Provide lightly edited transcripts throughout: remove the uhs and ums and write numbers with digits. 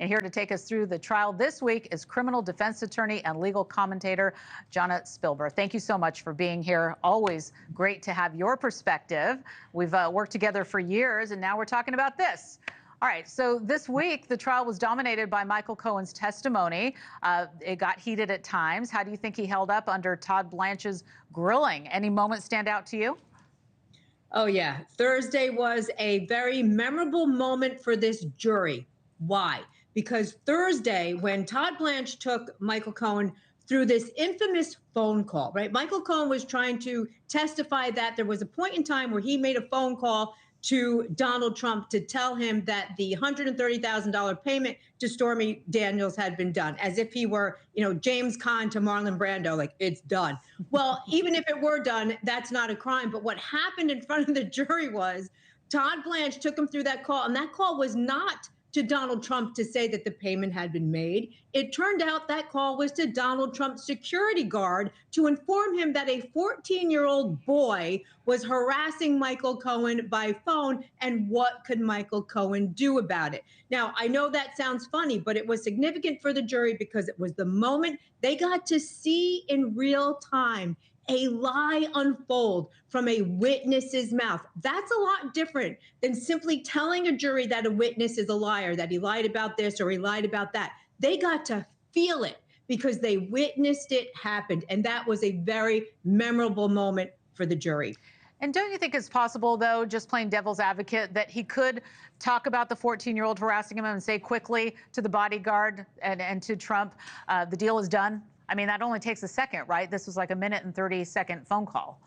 And here to take us through the trial this week is criminal defense attorney and legal commentator Jonna Spilbor. Thank you so much for being here. Always great to have your perspective. We've worked together for years, and now we're talking about this. All right, so this week, the trial was dominated by Michael Cohen's testimony. It got heated at times. How do you think he held up under Todd Blanche's grilling? Any moments stand out to you? Oh, yeah. Thursday was a very memorable moment for this jury. Why? Because Thursday, when Todd Blanche took Michael Cohen through this infamous phone call, right? Michael Cohen was trying to testify that there was a point in time where he made a phone call to Donald Trump to tell him that the $130,000 payment to Stormy Daniels had been done, as if he were, James Caan to Marlon Brando, like, it's done. Well, even if it were done, that's not a crime. But what happened in front of the jury was Todd Blanche took him through that call, and that call was not to Donald Trump to say that the payment had been made. It turned out that call was to Donald Trump's security guard to inform him that a 14-year-old boy was harassing Michael Cohen by phone, and what could Michael Cohen do about it? Now, I know that sounds funny, but it was significant for the jury because it was the moment they got to see in real time a lie unfold from a witness's mouth. That's a lot different than simply telling a jury that a witness is a liar, that he lied about this or he lied about that. They got to feel it because they witnessed it happen. And that was a very memorable moment for the jury. And don't you think it's possible, though, just playing devil's advocate, that he could talk about the 14-year-old harassing him and say quickly to the bodyguard and to Trump, the deal is done? I mean, that only takes a second, right? This was like a minute and 30-second phone call.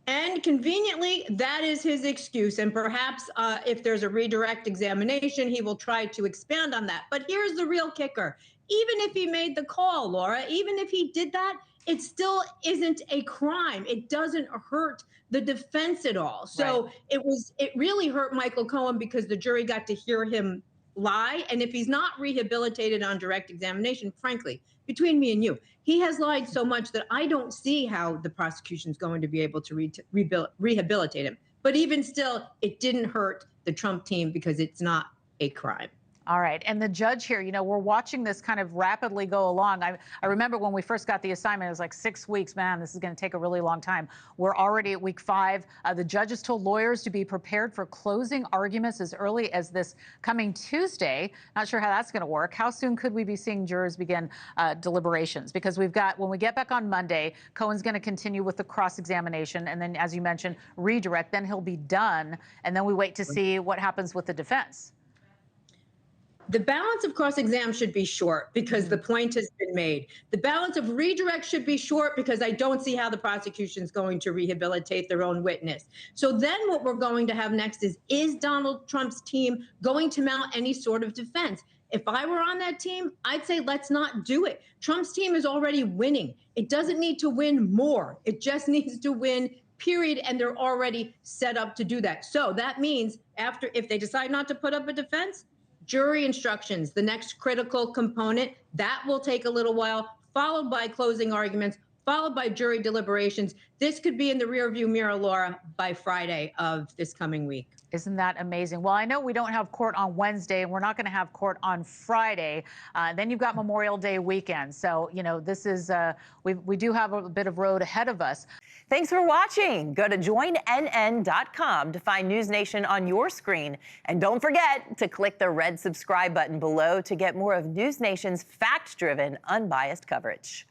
And conveniently, that is his excuse. And perhaps if there's a redirect examination, he will try to expand on that. But here's the real kicker. Even if he made the call, Laura, even if he did that, it still isn't a crime. It doesn't hurt the defense at all. So right. It really hurt Michael Cohen because the jury got to hear him lie. And if he's not rehabilitated on direct examination, frankly, between me and you, he has lied so much that I don't see how the prosecution's going to be able to rehabilitate him. But even still, it didn't hurt the Trump team because it's not a crime. All right. And the judge here, we're watching this kind of rapidly go along. I remember when we first got the assignment, it was like 6 weeks. Man, this is going to take a really long time. We're already at week 5. The judges told lawyers to be prepared for closing arguments as early as this coming Tuesday. Not sure how that's going to work. How soon could we be seeing jurors begin deliberations? Because when we get back on Monday, Cohen's going to continue with the cross-examination. And then, as you mentioned, redirect. Then he'll be done. And then we wait to see what happens with the defense. The balance of cross-exam should be short because the point has been made. The balance of redirect should be short because I don't see how the prosecution is going to rehabilitate their own witness. So then what we're going to have next is Donald Trump's team going to mount any sort of defense? If I were on that team, I'd say let's not do it. Trump's team is already winning. It doesn't need to win more. It just needs to win, period, and they're already set up to do that. So that means if they decide not to put up a defense, jury instructions, the next critical component, that will take a little while, followed by closing arguments, followed by jury deliberations. This could be in the rearview mirror, Laura, by Friday of this coming week. Isn't that amazing? Well, I know we don't have court on Wednesday, and we're not going to have court on Friday. Then you've got Memorial Day weekend. So, this is, we do have a bit of road ahead of us. Thanks for watching. Go to joinnn.com to find NewsNation on your screen. And don't forget to click the red subscribe button below to get more of NewsNation's fact-driven, unbiased coverage.